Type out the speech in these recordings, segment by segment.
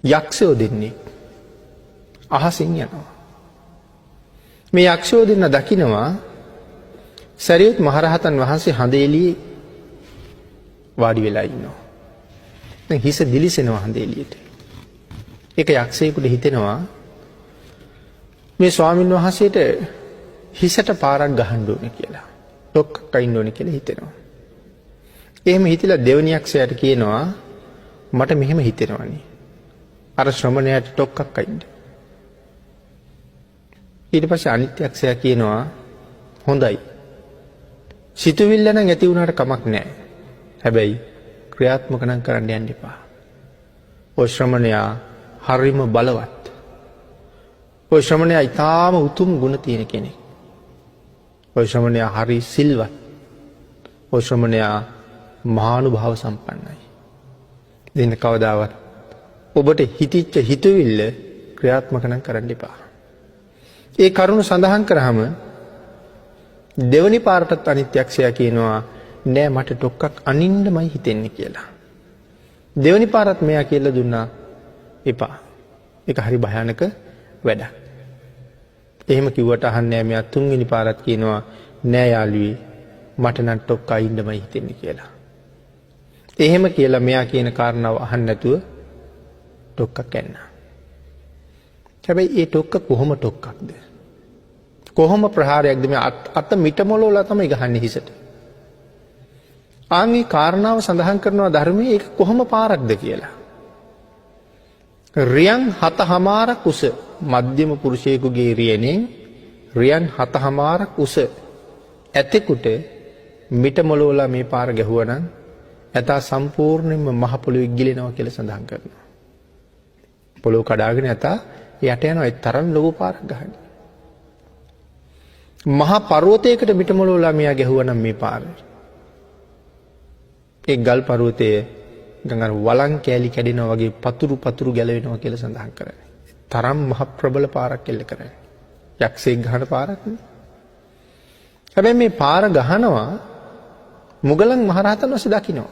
යක්ෂයෝ දෙන්නේ අහසින් යනවා. මේ යක්ෂයෝ දෙන්න දකිනවා සරියුත් මහරහතන් වහන්සේ හඳ එළියේ වාඩි වෙලා ඉන්නවා. දැන් හිස දිලිසෙනවා හඳ එළියට. ඒක යක්ෂයෙකුට හිතෙනවා මේ ස්වාමීන් වහන්සේට හිසට පාරක් ගහන්න ඕනේ කියලා. ඩොක්කක් අයින්න ඕනේ කියලා හිතෙනවා. එහෙම හිතලා දෙවනි යක්ෂයාට කියනවා මට මෙහෙම හිතෙනවනේ. අර ශ්‍රමණයාට ඩොක්කක් අයින්න. ඊට පස්සේ අනිත් යක්ෂයා කියනවා හොඳයි. සිතුවිල්ල නම් ඇති වුණාට කමක් නැහැ. හැබැයි ක්‍රියාත්මක නම් කරන්න යන්න එපා. ඔය ශ්‍රමණයා හරිම බලවත්. ඔය ශ්‍රමණයා ඊටාම උතුම් ගුණ තියෙන කෙනෙක්. ඔය ශ්‍රමණයා හරි සිල්වත්. ඔය ශ්‍රමණයා මහානුභාව සම්පන්නයි. දෙන්න කවදාවත් ඔබට හිතිච්ච හිතවිල්ල ක්‍රියාත්මක නම් කරන්න එපා. ඒ කරුණ සඳහන් කරාම දෙවනි පාරටත් අනිත් යක්ෂයා කියනවා නෑ මට ඩොක්කක් අනින්නමයි හිතෙන්නේ කියලා. දෙවනි පාරත් මෙයා කියලා දුන්නා එපා. ඒක හරි භයානක වැඩක්. එහෙම කිව්වට අහන්නේ නෑ. මෙයා තුන්වෙනි පාරත් කියනවා නෑ යාළුවේ මට නම් ඩොක්ක අයින්නමයි හිතෙන්නේ කියලා. එහෙම කියලා මෙයා කියන කාරණාව අහන්න නැතුව ඩොක්කක් ඇන්නා. හැබැයි ඒ ඩොක්ක කොහොම ඩොක්කක්ද? කොහොම ප්‍රහාරයක්ද? මේ අත මිටමොලවලා තමයි ගහන්නේ හිසට. ආන්ගේ කාරණාව සඳහන් කරනවා ධර්මයේ ඒක කොහොම පාරක්ද කියලා. රියන් 7මාරක් උස මධ්‍යම පුරුෂයෙකුගේ රියනෙන් රියන් 7මාරක් උස ඇතෙකුට මිටමොලවලා මේ පාර ගැහුවනම් ඇතා සම්පූර්ණයෙන්ම මහ පොළොවේ ගිලෙනවා කියලා සඳහන් කරනවා. පොළොව කඩාගෙන ඇතා යට යනවා. ඒ තරම් ලොකු පාරක් ගහන්නේ. මහා පර්වතයකට මිටමොලවලා මෙයා ගැහුවනම් මේ පාර ඒ ගල් පර්වතයේ ගඟන වලං කෑලි කැඩෙනවා වගේ පතුරු ගැලවෙනවා කියලා සඳහන් කරන්නේ. තරම් මහ ප්‍රබල පාරක් එල්ල කරන්නේ. යක්ෂයෙක් ගහන පාරක් නේ. හැබැයි මේ පාර ගහනවා මුගලන් මහරහතන් වහන්සේ දකිනවා.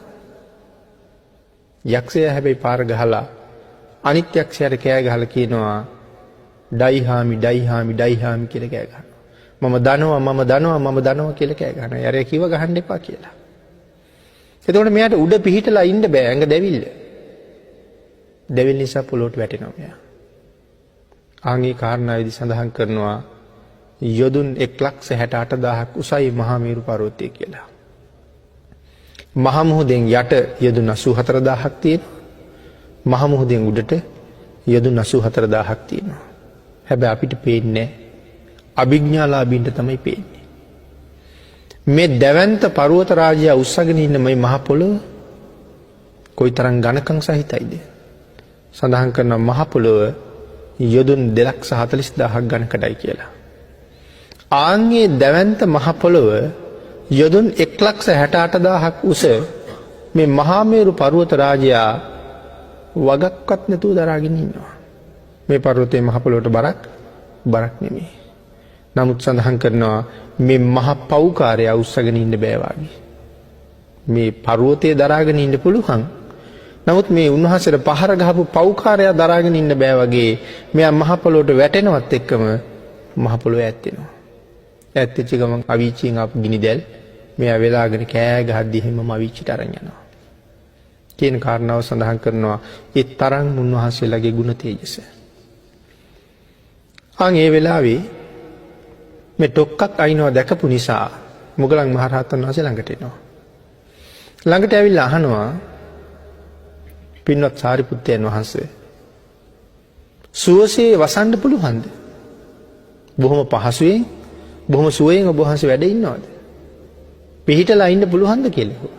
යක්ෂයා හැබැයි පාර ගහලා අනිත් යක්ෂයාට කෑ ගහලා කියනවා ඩයිහාමි කියලා කෑ ගහනවා. මම දනවා කියලා කෑ ගහනවා. යාරේ කිව්ව ගහන්න එපා කියලා. එතකොට මෙයාට උඩ පිහිටලා ඉන්න බෑ. ඇඟ දැවිල්ල. දැවිල්ල නිසා පොළොවට වැටෙනවා මෙයා. ආන්ගේ කාරණාවේදී සඳහන් කරනවා යොදුන් 1,68,000ක් උසයි මහා මේරු පර්වතය කියලා. මහා මුහුදෙන් යට යොදුන් 84,000ක් තියෙනවා. මහා මුහුදෙන් උඩට යොදුන් 84,000ක් තියෙනවා. හැබැයි අපිට පේන්නේ අභිඥාලාභීන්ට තමයි පේන්නේ. මේ දැවැන්ත පර්වත රාජ්‍යය උස්සගෙන ඉන්න මේ මහ පොළොව කොයිතරම් ඝනකම් සහිතයිද? සඳහන් කරන මහ පොළොව යොදුන් 2,40,000ක් ඝනකඩයි කියලා. ආන්ගේ දැවැන්ත මහ පොළොව යොදුන් 1,68,000ක් උස මේ මහා මේරු පර්වත රාජ්‍යය වගක්වත් නැතුව දරාගෙන ඉන්නවා. මේ පර්වතයේ මහ පොළොවට බරක් නෙමෙයි. නමුත් සඳහන් කරනවා මේ මහ පෞකාරය උස්සගෙන ඉන්න බෑ වගේ. මේ පර්වතයේ දරාගෙන ඉන්න පුළුවන්. නමුත් මේ උන්වහන්සේට පහර ගහපු පෞකාරය දරාගෙන ඉන්න බෑ වගේ මෙයා මහ පොළොවට වැටෙනවත් එක්කම මහ පොළොව ඈත් වෙනවා. ඈත් වෙච්ච ගමන් අවීචියෙන් ආපු ගිනි දැල් මෙයා වෙලාගෙන කෑ ගහද්දි හැමම අවීචිට අරන් යනවා. කියන කාරණාව සඳහන් කරනවා ඒ තරම් උන්වහන්සේලාගේ ගුණ තේජස. ඒ වෙලාවේ මේ ඩොක්කක් අයින්නවා දැකපු නිසා මුගලන් මහරහතන් වහන්සේ ළඟට එනවා. ළඟට ඇවිල්ලා අහනවා පින්වත් සාරිපුත්තයන් වහන්සේ සුවසේ වසන්න පුළුවන්ද? බොහොම පහසුවෙන් බොහොම සුවයෙන් ඔබ වහන්සේ වැඩ ඉන්නවද? පිහිටලා ඉන්න පුළුවන්ද කියලා.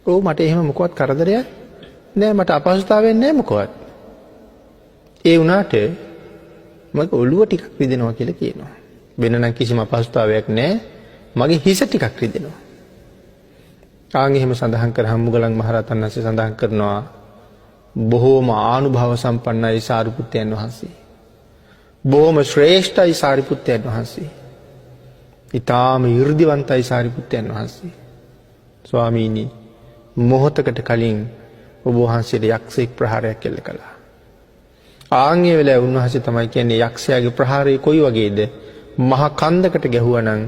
ඔව් මට එහෙම මොකවත් කරදරයක් නෑ. මට අපහසුතාවයක් නෑ මොකවත්. ඒ වුණාට මගේ ඔළුව ටිකක් රිදෙනවා කියලා කියනවා. වෙන නම් කිසිම අපහසුතාවයක් නෑ. මගේ හිස ටිකක් රිදෙනවා. එහෙම සඳහන් කරාම මුගලන් මහරහතන් වහන්සේ සඳහන් කරනවා බොහෝම ආනුභාව සම්පන්නයි සාරිපුත්තයන් වහන්සේ. බොහොම ශ්‍රේෂ්ඨයි සාරිපුත්තයන් වහන්සේ. ඊටාම 이르දිවන්තයි සාරිපුත්තයන් වහන්සේ. ස්වාමීනි මොහොතකට කලින් ඔබ වහන්සේට යක්ෂයෙක් ප්‍රහාරයක් කළා. ආන්ගේ වෙලාවේ උන්වහන්සේ තමයි කියන්නේ යක්ෂයාගේ ප්‍රහාරය කොයි වගේද? මහා කන්දකට ගැහුවා නම්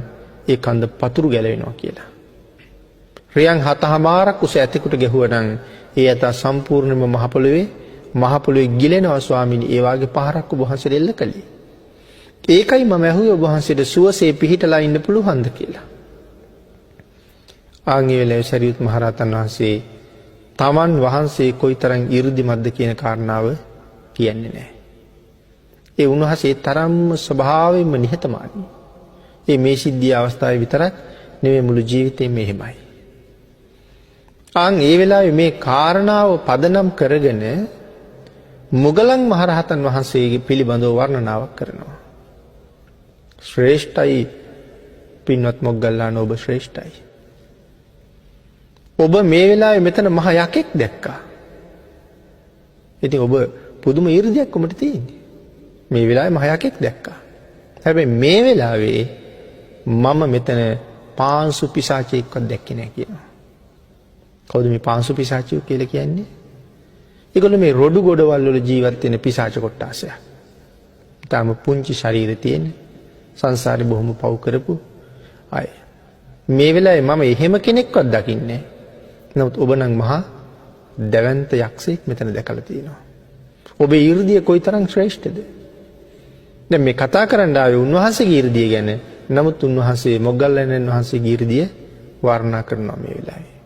ඒ කන්ද පතුරු ගැලවෙනවා කියලා. රියන් 7මාරක් උස ඇතෙකුට ගැහුවා නම් ඒ ඇත සම්පූර්ණයෙන්ම මහ පොළොවේ ගිලෙනවා ස්වාමීනි. ඒ වාගේ පහරක් ඔබ වහන්සේ දෙල්ල කළේ. ඒකයි මම ඇහුවේ ඔබ වහන්සේට සුවසේ පිහිටලා ඉන්න පුළුවන්ද කියලා. ආන්ගේ වෙලාවේ සරියුත් මහ රහතන් වහන්සේ තමන් වහන්සේ කොයිතරම් 이르දිමත්ද කියන කාරණාව කියන්නේ නැහැ. ඒ උන්වහන්සේ තරම්ම ස්වභාවයෙන්ම නිහතමානී. මේ සිද්ධිය අවස්ථාවේ විතරක් නෙවෙයි මුළු ජීවිතේම එහෙමයි. ඒ වෙලාවේ මේ කාරණාව පදනම් කරගෙන මුගලන් මහරහතන් වහන්සේගේ පිළිබඳව වර්ණනාවක් කරනවා. ශ්‍රේෂ්ඨයි පින්වත් මොග්ගල්ලාන ඔබ ශ්‍රේෂ්ඨයි. ඔබ මේ වෙලාවේ මෙතන මහ යකෙක් දැක්කා. ඉතින් ඔබ පුදුම ඊර්ධියක් කොමට තියෙන්නේ. මේ වෙලාවේ මහ යකෙක් දැක්කා. හැබැයි මේ වෙලාවේ මම මෙතන පාංශු පිසාචෙක්වත් දැක්කේ නැහැ කියනවා. කවුද මේ පාංශු පිසාචියෝ කියලා කියන්නේ? ඒගොල්ලෝ මේ රොඩු ගොඩවල් වල ජීවත් වෙන පිසාච කොට්ටාසයක්. තාම පුංචි ශරීරය තියෙන සංසාරේ බොහොම පව් කරපු අය. මේ වෙලාවේ මම එහෙම කෙනෙක්වත් දකින්නේ නැහැ. නමුත් ඔබ නම් මහා දැවැන්ත යක්ෂයෙක් මෙතන දැකලා තියෙනවා. ඔබේ ඊර්ධිය කොයිතරම් ශ්‍රේෂ්ඨද? දැන් මේ කතා කරන්න ආවේ උන්වහන්සේගේ ඊර්ධිය ගැන. නමුත් උන්වහන්සේ මොග්ගල්ලානන් වහන්සේගේ ඊර්ධිය වර්ණනා කරනවා මේ වෙලාවේ.